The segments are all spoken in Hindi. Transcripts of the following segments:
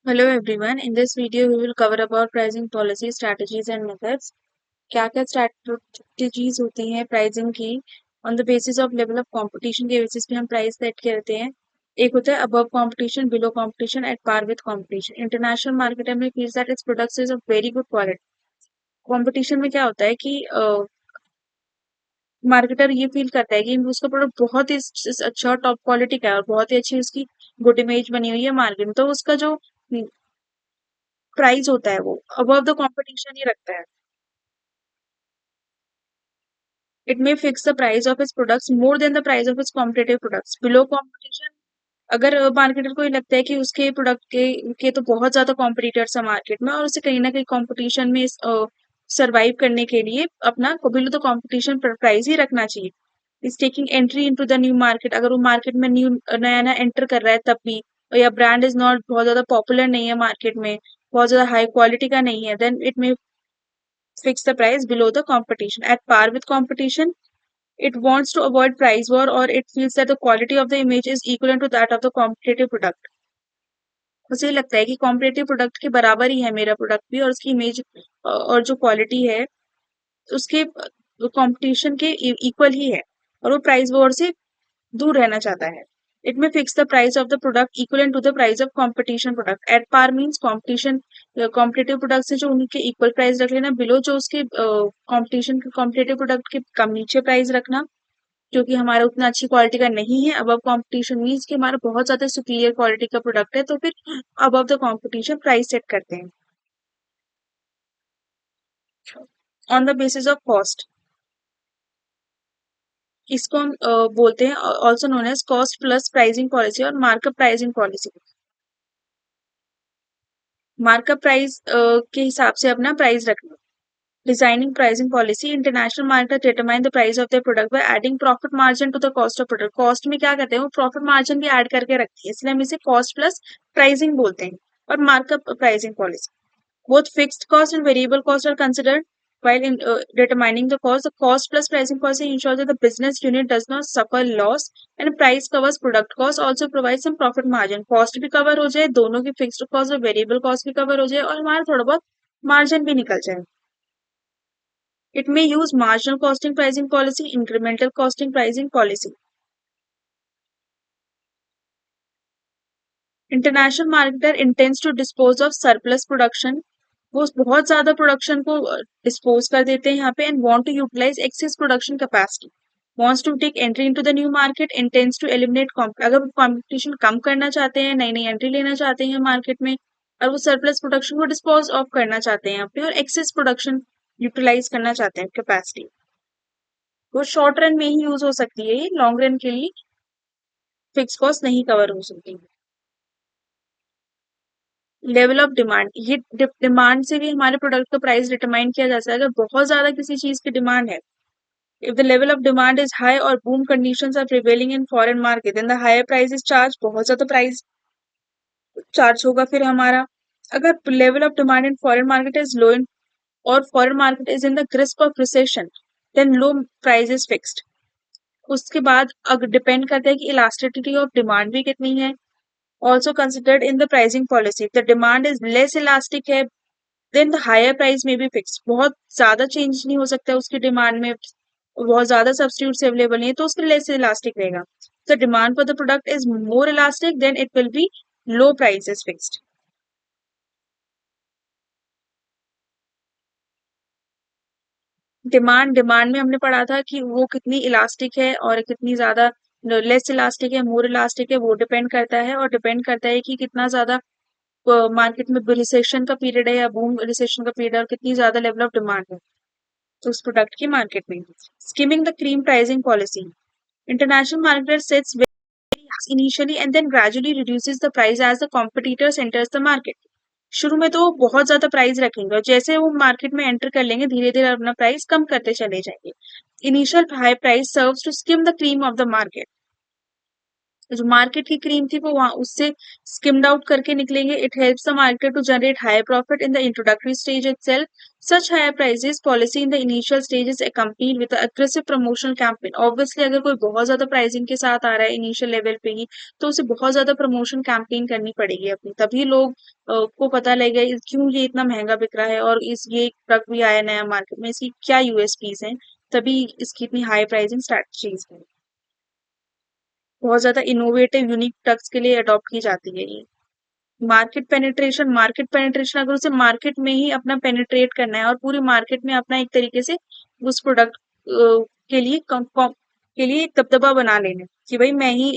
Hello everyone. In this video, we will cover about pricing policy, strategies and methods. क्या-क्या स्ट्रैटेजीज होती हैं प्राइसिंग की on the basis of level of competition के बेसिस पे हम प्राइस सेट करते हैं। एक होता है above competition, below competition, at par with competition. International market में feels that its products is of very good quality. Competition में क्या होता है कि मार्केटर ये फील करता है कि उसका प्रोडक्ट बहुत ही अच्छा टॉप क्वालिटी का है और बहुत ही अच्छी उसकी गुड इमेज बनी हुई है मार्केट में, तो उसका जो प्राइस होता है वो अबव द कंपटीशन ही रखता है। It may fix the price of its products more than the price of its competitive products. Below competition, अगर मार्केटर को ये लगता है कि उसके प्रोडक्ट के तो बहुत ज्यादा कॉम्पिटिटर्स है मार्केट में और उसे कहीं ना कहीं कंपटीशन में सरवाइव करने के लिए अपना बिलो द कंपटीशन प्राइस ही रखना चाहिए। Is taking entry into the new market, अगर वो मार्केट में नया नया एंटर कर रहा है तब भी, या ब्रांड इज नॉट बहुत ज्यादा पॉपुलर नहीं है मार्केट में, बहुत ज्यादा हाई क्वालिटी का नहीं है, then it may fix the price below the competition. At par with competition, it wants to avoid price war or it feels that the quality of the image is equivalent to that of the competitive product. उसे लगता है कि कॉम्पिटेटिव प्रोडक्ट के बराबर ही है मेरा प्रोडक्ट भी और उसकी इमेज और जो क्वालिटी है उसके कंपटीशन के इक्वल ही है और वो प्राइस वॉर से दूर रहना चाहता है। It may fix the price of the product equal to the price of competition product. At par means competition competitive product से जो उनके इक्वल प्राइस रख लेना, बिलो जो उसके कॉम्पिटिशन के कॉम्पिटेटिव प्रोडक्ट के कम नीचे प्राइस रखना, क्योंकि हमारा उतना अच्छी क्वालिटी का नहीं है। अबव कंपटीशन मीन्स कि हमारा बहुत ज्यादा सुपीरियर क्वालिटी का प्रोडक्ट है, तो फिर above the competition price set करते हैं on the basis of cost. इसको हम बोलते हैं also known as cost plus pricing policy और markup pricing policy. Markup price के हिसाब से अपना प्राइस रखना। Designing pricing policy, international market determine the price of the product by adding profit margin to the cost of product. Cost में क्या करते हैं, वो प्रॉफिट मार्जिन भी ऐड करके रखती है, इसलिए हम इसे कॉस्ट प्लस प्राइसिंग बोलते हैं। और markup pricing policy, both fixed cost and variable cost are considered while determining the cost. The cost plus pricing policy ensures that the business unit does not suffer loss and price covers product cost, also provides some profit margin. Cost भी cover हो जाए, दोनों की fixed cost और variable cost भी cover हो जाए और हमारा थोड़ा बहुत margin भी निकल जाए। It may use marginal costing pricing policy, incremental costing pricing policy. International marketer intends to dispose of surplus production, वो बहुत ज्यादा प्रोडक्शन को डिस्पोज कर देते हैं यहाँ पे, and want to utilise excess production capacity. Wants to take entry into the new market, intends to eliminate, अगर वो कॉम्पिटिशन कम करना चाहते हैं, नई नई एंट्री लेना चाहते हैं मार्केट में, और वो सरप्लस प्रोडक्शन को डिस्पोज ऑफ करना चाहते हैं यहाँ पे और एक्सेस प्रोडक्शन यूटिलाइज करना चाहते हैं कैपेसिटी। वो शॉर्ट रन में ही यूज हो सकती है, ये लॉन्ग रन के लिए फिक्स कॉस्ट नहीं कवर हो सकती। लेवल ऑफ डिमांड, ये डिमांड से भी हमारे प्रोडक्ट का प्राइस डिटरमाइन किया जा सकता है। अगर बहुत ज्यादा किसी चीज की डिमांड है, if the level of demand is high और boom conditions are prevailing in foreign market, then the higher price is charge, बहुत ज्यादा प्राइस चार्ज होगा फिर हमारा। अगर level of demand in foreign market is low in और foreign market is in the grip of recession, then low price is fixed. उसके बाद अगर डिपेंड करता है कि इलास्टिसिटी ऑफ डिमांड भी कितनी है, also considered in the pricing policy. If the demand is less elastic है, then the higher price may be fixed. बहुत ज्यादा चेंज नहीं हो सकता है उसकी डिमांड में, बहुत ज्यादा सब्स्टिट्यूट्स अवेलेबल नहीं है, तो उसके लेस इलास्टिक रहेगा। The demand for the product is more elastic, then it will be low price is fixed. Demand में हमने पढ़ा था कि वो कितनी इलास्टिक है और कितनी ज्यादा लेस इलास्टिक है, मोर इलास्टिक है, वो डिपेंड करता है, और डिपेंड करता है कि कितना ज्यादा मार्केट में रिसेशन का पीरियड है या बूम रिसेशन का पीरियड है और कितनी ज्यादा लेवल ऑफ डिमांड है तो उस प्रोडक्ट की मार्केट में। Skimming the cream pricing policy, international market sets initially and then gradually reduces the price as the competitors enters the market. शुरू में तो वो बहुत ज्यादा प्राइस रखेंगे और जैसे वो मार्केट में एंटर कर लेंगे धीरे धीरे अपना प्राइस कम करते चले जाएंगे। Initial high price serves to skim the cream of the market. जो मार्केट की क्रीम थी वो वहां उससे skimmed out करके निकलेंगे. It helps the market to generate higher profit in the introductory stage itself. Such higher prices policy in the initial stage is accompanied with an aggressive promotional campaign. Obviously अगर कोई बहुत ज्यादा प्राइसिंग के साथ आ रहा है इनिशियल लेवल पे ही तो उसे बहुत ज्यादा प्रमोशन कैंपेन करनी पड़ेगी अपनी, तभी लोग को पता लगेगा क्यों ये इतना महंगा बिक रहा है और इस ये प्रोडक्ट भी आया नया मार्केट में, इसकी क्या यूएसपीज हैं, तभी इसकी इतनी हाई प्राइसिंग स्ट्रैटेजीज है. बहुत ज़्यादा इनोवेटिव यूनिक प्रोडक्ट्स के लिए अडॉप्ट की जाती है ये. मार्केट पेनिट्रेशन अगर उसे मार्केट में ही अपना पेनिट्रेट करना है और पूरी मार्केट में अपना एक तरीके से उस प्रोडक्ट के लिए के लिए एक दबदबा बना लेना कि भाई मैं ही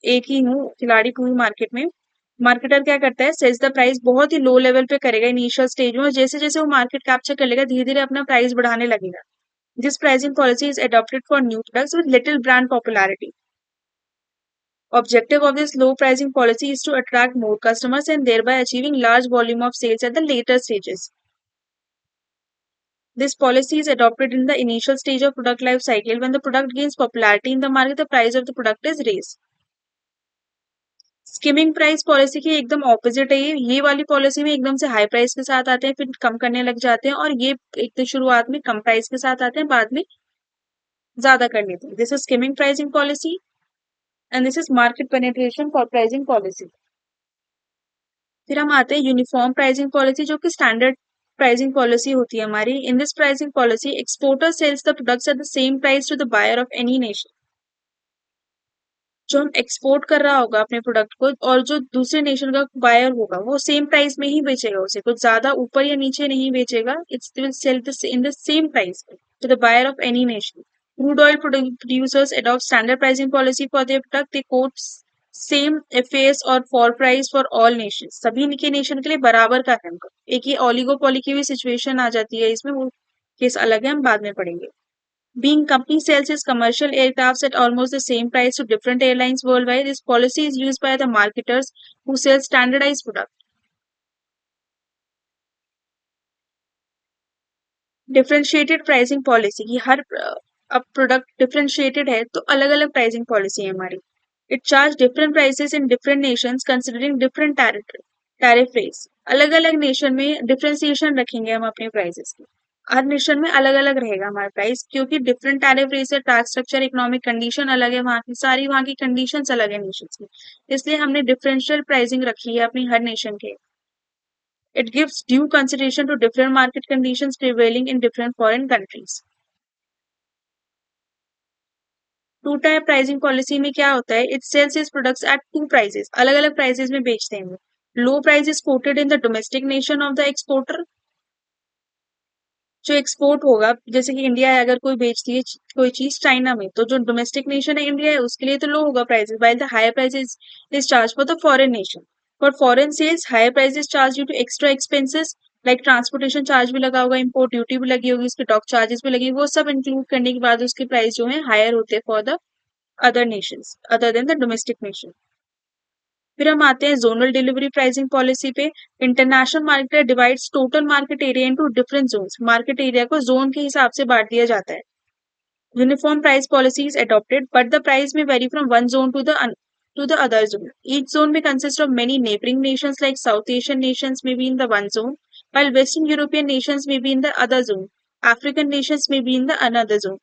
एक ही हूँ खिलाड़ी पूरी मार्केट में. मार्केटर क्या करता है, सेट्स द प्राइस बहुत ही लो लेवल पे करेगा इनिशियल स्टेज में, और जैसे जैसे वो मार्केट कैप्चर कर लेगा धीरे धीरे अपना प्राइस बढ़ाने लगेगा. This pricing policy is adopted for new products with little brand popularity. Objective of this low pricing policy is to attract more customers and thereby achieving large volume of sales at the later stages. This policy is adopted in the initial stage of product life cycle. When the product gains popularity in the market, the price of the product is raised. Skimming price policy की एकदम ऑपोजिट है ये वाली पॉलिसी में एकदम से हाई प्राइस के साथ आते हैं फिर कम करने लग जाते हैं, और ये एक तो शुरुआत में कम प्राइस के साथ आते हैं बाद में ज्यादा कर लेते हैं. This is skimming pricing policy and this is market penetration for pricing policy. फिर हम आते हैं यूनिफॉर्म प्राइसिंग पॉलिसी जो कि स्टैंडर्ड प्राइसिंग पॉलिसी होती है हमारी. In this pricing policy exporter sells the products at the same price to the buyer of any nation. जो हम एक्सपोर्ट कर रहा होगा अपने प्रोडक्ट को और जो दूसरे नेशन का बायर होगा वो सेम प्राइस में ही बेचेगा, उसे कुछ ज्यादा ऊपर या नीचे नहीं बेचेगा. It's will sell in the same price to the buyer of any nation. Crude oil producers adopt standard pricing policy for their product. They quote same FAS और for price for all nations. सभी के नेशन के लिए बराबर का है उनका. एक ही ओलिगोपोली की भी सिचुएशन आ जाती है इसमें, वो केस अलग है, हम बाद में पढ़ेंगे. Being company sells its commercial aircrafts at almost the same price to different airlines worldwide, this policy is used by the marketers who sell standardized products. Differentiated pricing policy की हर अब प्रोडक्ट डिफरेंशिएटेड है तो अलग अलग प्राइसिंग पॉलिसी है हमारी. It charge different prices in different Nations considering different tariff rates. अलग अलग नेशन में डिफरेंशिएशन रखेंगे हम अपने प्राइसेस की. हर नेशन में अलग अलग रहेगा हमारा प्राइस क्योंकि डिफरेंट टैरिफ रेट्स है, टैक्स स्ट्रक्चर, इकोनॉमिक कंडीशन अलग है, वहाँ की सारी वहाँ की कंडीशंस अलग है नेशंस की, इसलिए हमने डिफरेंशियल प्राइसिंग रखी है अपनी हर नेशन के. It gives due consideration to different market conditions prevailing in different foreign countries. Two tier pricing policy में क्या होता है, it sells is products at two prices, अलग अलग प्राइसेस में बेचते हैं. Low price is quoted in the domestic nation of the exporter. जो एक्सपोर्ट होगा जैसे कि इंडिया है, अगर कोई बेचती है कोई चीज चाइना में तो जो डोमेस्टिक नेशन है इंडिया है उसके लिए तो लो होगा prices, while the higher prices is charge for the foreign nation. For foreign sales higher prices charge due to extra expenses like transportation charge भी लगा होगा, इंपोर्ट ड्यूटी भी लगी होगी, उसके डॉक चार्जेस भी लगी, वो सब इंक्लूड करने के बाद उसके प्राइस जो है हायर होते हैं for the other nations other than the domestic nation. फिर हम आते हैं जोनल डिलीवरी प्राइसिंग पॉलिसी पे. International market divides total market area into different zones. Market area को जोन के हिसाब से बांट दिया जाता है. Uniform price policy is adopted but the price में vary from one zone to the other zone. Each zone may consist of many neighboring nations like South Asian nations may be in the one zone, while Western European nations may be in the other zone. African nations may be in the another zone.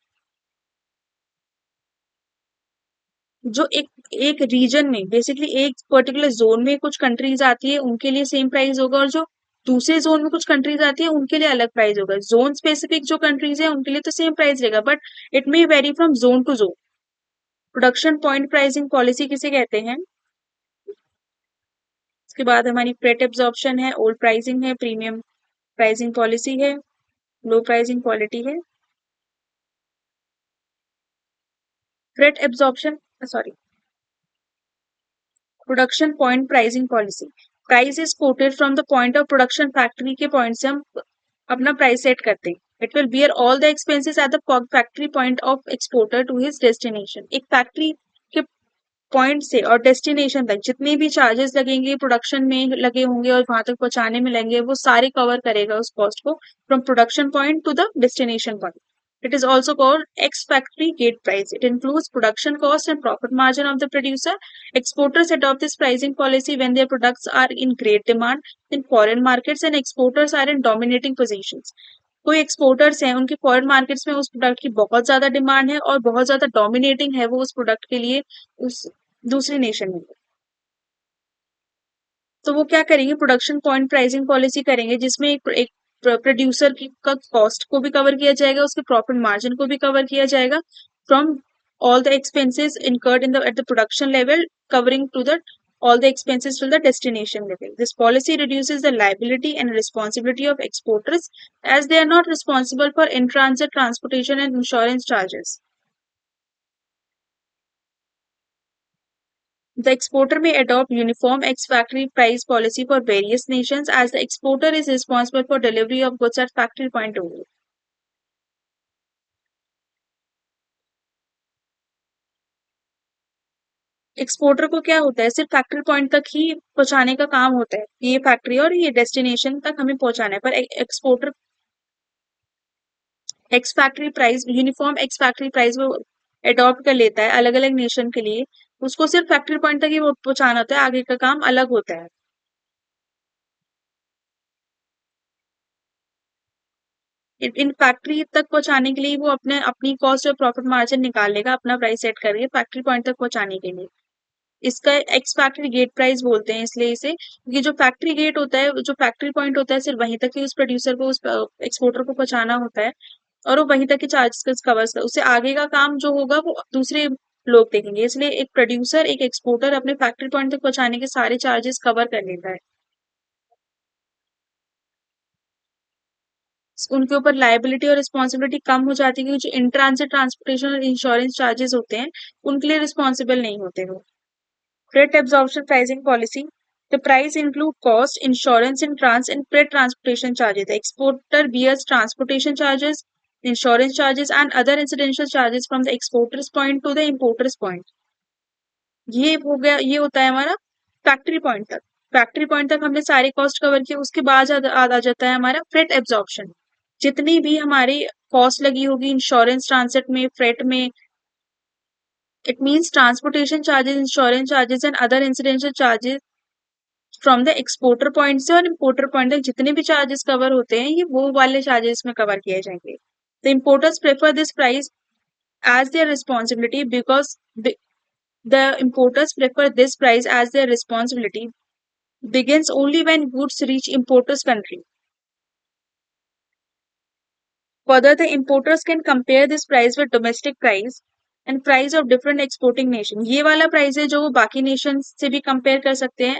जो एक रीजन में बेसिकली एक पर्टिकुलर जोन में कुछ कंट्रीज आती है उनके लिए सेम प्राइस होगा, और जो दूसरे जोन में कुछ कंट्रीज आती है उनके लिए अलग प्राइस होगा. जोन स्पेसिफिक जो कंट्रीज है उनके लिए तो सेम प्राइस रहेगा but it may vary from zone to zone. Production point pricing policy किसे कहते हैं. उसके बाद हमारी फ्रेट एब्जॉर्प्शन है, ओल्ड प्राइसिंग है, प्रीमियम प्राइसिंग पॉलिसी है, लो प्राइसिंग क्वालिटी है. Freight absorption sorry production point pricing policy. Price is quoted from the point of production. Factory के पॉइंट से हम अपना प्राइस सेट करते हैं. It will bear all the expenses eight the factory point of exporter to his destination. एक फैक्ट्री के पॉइंट से और डेस्टिनेशन तक जितने भी चार्जेस लगेंगे प्रोडक्शन में लगे होंगे और वहां तक पहुंचाने में लगेंगे वो सारे कवर करेगा उस कॉस्ट को from production point two the destination point. It is also called ex-factory gate price. It includes production cost and profit margin of the producer. Exporters adopt this pricing policy when their products are in great demand in foreign markets and exporters are in dominating positions. कोई एक्सपोर्टर्स हैं उनके फॉरेन मार्केट्स में उस प्रोडक्ट की बहुत ज्यादा डिमांड है और बहुत ज्यादा डोमिनेटिंग है वो उस प्रोडक्ट के लिए उस दूसरे नेशन में। तो वो क्या करेंगे, प्रोडक्शन पॉइंट प्राइसिंग पॉलिसी करेंगे जिसमें एक प्रोड्यूसर की का कॉस्ट को भी कवर किया जाएगा, उसके प्रॉफिट मार्जिन को भी कवर किया जाएगा from all the expenses incurred in the at the production level covering to the all the expenses to the destination level. This policy reduces the liability and responsibility of exporters as they are not responsible for in-transit transportation and insurance charges. The exporter may adopt uniform ex-factory price policy for various nations as the exporter is responsible for delivery of goods at factory point only. Exporter को क्या होता है, सिर्फ फैक्ट्री पॉइंट तक ही पहुंचाने का काम होता है, ये फैक्ट्री और ये डेस्टिनेशन तक हमें पहुंचाना है, पर exporter ex factory price uniform ex factory price वो अडॉप्ट कर लेता है अलग अलग नेशन के लिए, उसको सिर्फ फैक्ट्री पॉइंट तक ही वो पहुंचाना होता है, आगे का काम अलग होता है। इन फैक्ट्री तक पहुंचाने के लिए वो अपनी कॉस्ट और प्रॉफिट मार्जिन निकाल लेगा अपना प्राइस सेट करके फैक्ट्री पॉइंट तक पहुंचाने के लिए। इसका एक्स फैक्ट्री गेट प्राइस बोलते हैं इसलिए इसे, क्योंकि जो फैक्ट्री गेट होता है, जो फैक्ट्री पॉइंट होता है, सिर्फ वहीं तक ही उस प्रोड्यूसर को उस एक्सपोर्टर को पहुंचाना होता है और वो वहीं तक के चार्जेस कवर कर, उससे आगे का काम जो होगा वो दूसरे लोग देखेंगे, इसलिए एक प्रोड्यूसर एक एक्सपोर्टर अपने फैक्ट्री पॉइंट तक पहुंचाने के सारे चार्जेस कवर कर लेता है। उनके ऊपर लायबिलिटी और रिस्पॉन्सिबिलिटी कम हो जाती है क्योंकि जो इन ट्रांसिट ट्रांसपोर्टेशन और इंश्योरेंस चार्जेस होते हैं उनके लिए रिस्पॉन्सिबल नहीं होते वो। Freight absorption pricing policy. The price include cost, insurance, and freight transportation charges. The exporter bears transportation charges, insurance charges, and other incidental charges from the exporter's point to the importer's point. ये हो गया, ये होता है हमारा फैक्ट्री पॉइंट तक। फैक्ट्री पॉइंट तक हमने सारे कॉस्ट कवर किए, उसके बाद आ जाता है हमारा फ्रेट एब्जॉर्प्शन। जितनी भी हमारी कॉस्ट लगी होगी इंश्योरेंस ट्रांसिट में, फ्रेट में, it means transportation charges, insurance charges and other incidental charges from the exporter point से और इम्पोर्टर पॉइंट तक जितने भी चार्जेस कवर होते हैं ये वो वाले चार्जेस में कवर किए जाएंगे। The importers prefer this price as their responsibility because the importers prefer this price as their responsibility begins only when goods reach importers country. Further, the importers can compare this price with domestic price and price of different exporting nation. ये वाला प्राइस है जो वो बाकी नेशन से भी कंपेयर कर सकते हैं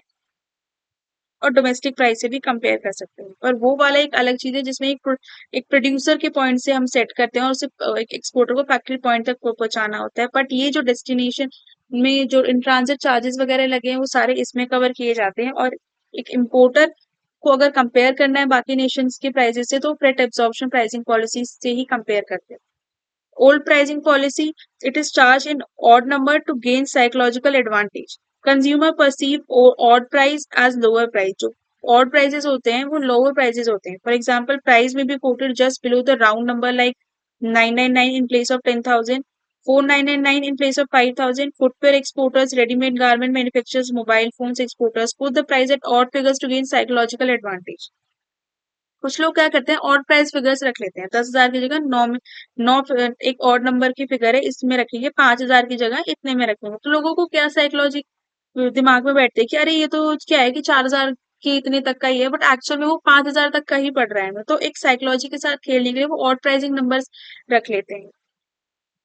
और डोमेस्टिक प्राइस से भी कंपेयर कर सकते हैं, पर वो वाला एक अलग चीज है जिसमें एक प्रोड्यूसर के पॉइंट से हम सेट करते हैं और उसे एक एक्सपोर्टर को फैक्ट्री पॉइंट तक पहुंचाना होता है, बट ये जो डेस्टिनेशन में जो इन ट्रांजिट चार्जेस वगैरह लगे हैं वो सारे इसमें कवर किए जाते हैं। और एक इम्पोर्टर को अगर कंपेयर करना है बाकी नेशंस के प्राइसेस से तो फ्रेट एब्जॉर्प्शन प्राइसिंग पॉलिसी से ही कंपेयर करते हैं। Old pricing policy, it is charged in odd number to gain psychological advantage. Consumer perceive odd price as lower price. जो odd prices होते हैं वो lower prices होते हैं. For example, price may be quoted just below the round number like 999 in place of 10,000, 4999 in place of 5,000. Footwear exporters, ready-made garment manufacturers, mobile phones exporters quote the price at odd figures to gain psychological advantage. कुछ लोग क्या करते हैं ऑड प्राइस फिगर्स रख लेते हैं, 10,000 की जगह नौ एक ऑड नंबर की फिगर है इसमें रखेंगे, 5,000 की जगह इतने में रखेंगे, तो लोगों को क्या साइकोलॉजी दिमाग में बैठते हैं कि अरे ये तो क्या है कि 4,000 की इतने तक का ही है, बट एक्चुअल में वो 5,000 तक का ही पड़ रहा है, तो एक साइकोलॉजी के साथ खेलने के लिए वो ऑड प्राइसिंग नंबर्स रख लेते हैं।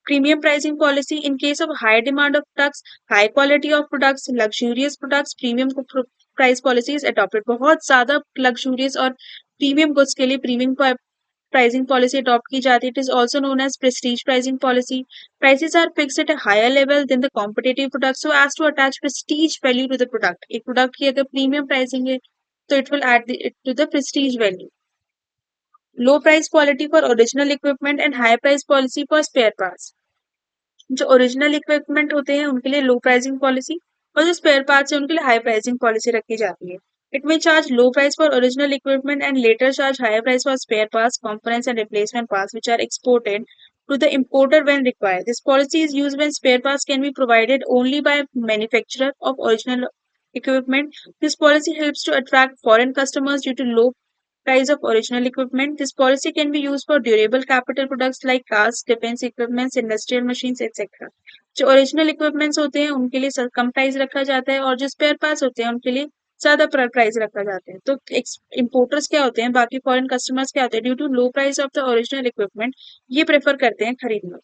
Premium pricing policy in case of high demand of products, high quality of products, luxurious products, premium price policy is adopted. बहुत ज्यादा luxurious और premium goods के लिए premium pricing policy adopt की जाती है. It is also known as prestige pricing policy. Prices are fixed at a higher level than the competitive products so as to attach prestige value to the product. एक product की अगर premium pricing है तो it will add it to the prestige value. Low price quality for original equipment and high price policy for spare parts. जो ओरिजिनल इक्विपमेंट होते हैं उनके लिए लो प्राइसिंग पॉलिसी और जो स्पेयर पार्ट्स है उनके लिए हाई प्राइसिंग पॉलिसी रखी जाती है। It may charge low price for original equipment and later charge higher price for spare parts, components and replacement parts which are exported to the importer when required. This policy is used when spare parts can be provided only by manufacturer of original equipment. This policy helps to attract foreign customers due to low price of original equipment. This policy can be used for durable capital products like cars, defense equipments, industrial machines, etc. जो ओरिजिनल इक्विपमेंट्स होते हैं उनके लिए कम प्राइस रखा जाता है और जो स्पेयर पार्ट्स होते हैं उनके लिए ज़्यादा प्राइस रखा जाता है। तो इम्पोर्टर्स क्या होते हैं, बाकी फॉरेन कस्टमर्स क्या होते हैं, due to low price of the original equipment ये प्रेफर करते हैं खरीदना।